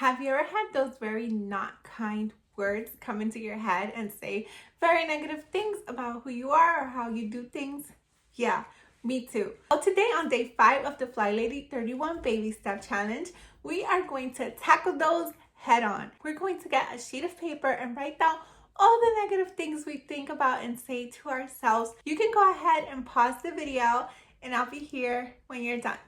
Have you ever had those very not kind words come into your head and say very negative things about who you are or how you do things? Yeah, me too. Well, today on day 5 of the FlyLady 31 Baby Step Challenge, we are going to tackle those head on. We're going to get a sheet of paper and write down all the negative things we think about and say to ourselves. You can go ahead and pause the video and I'll be here when you're done.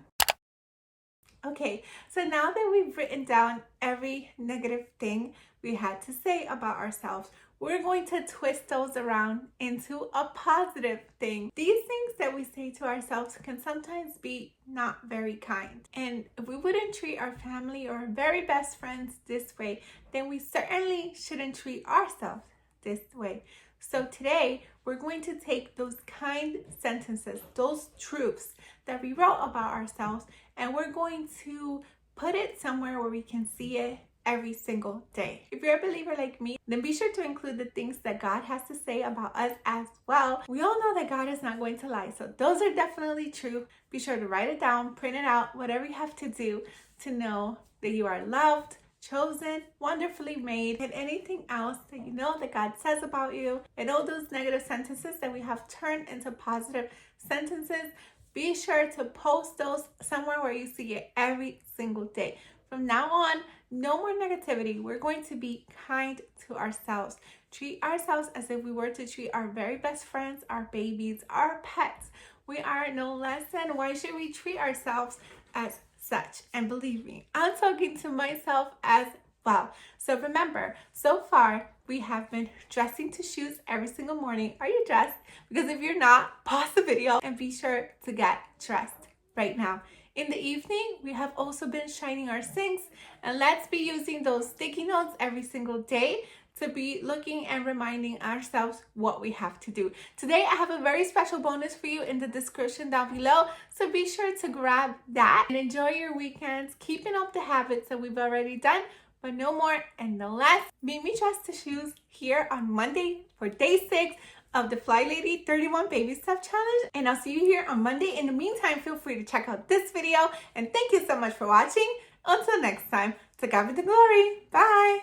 Okay, so now that we've written down every negative thing we had to say about ourselves, we're going to twist those around into a positive thing. These things that we say to ourselves can sometimes be not very kind. And if we wouldn't treat our family or our very best friends this way, then we certainly shouldn't treat ourselves this way. So today, we're going to take those kind sentences, those truths that we wrote about ourselves, and we're going to put it somewhere where we can see it every single day. If you're a believer like me, then be sure to include the things that God has to say about us as well. We all know that God is not going to lie, so those are definitely true. Be sure to write it down, print it out, whatever you have to do to know that you are loved, chosen, wonderfully made, and anything else that you know that God says about you, and all those negative sentences that we have turned into positive sentences. Be sure to post those somewhere where you see it every single day. From now on, no more negativity. We're going to be kind to ourselves. Treat ourselves as if we were to treat our very best friends, our babies, our pets. We are no less than. Why should we treat ourselves as such? And believe me, I'm talking to myself as well. So remember, so far we have been dressing to shoes every single morning. Are you dressed? Because if you're not, pause the video and be sure to get dressed right now. In the evening, we have also been shining our sinks, and let's be using those sticky notes every single day to be looking and reminding ourselves what we have to do. Today, I have a very special bonus for you in the description down below, so be sure to grab that and enjoy your weekends, keeping up the habits that we've already done, but no more and no less. Meet me dressed to shoes here on Monday for day 6 of the FlyLady 31 Baby Step Challenge, and I'll see you here on Monday. In the meantime, feel free to check out this video, and thank you so much for watching. Until next time, to God be the glory. Bye!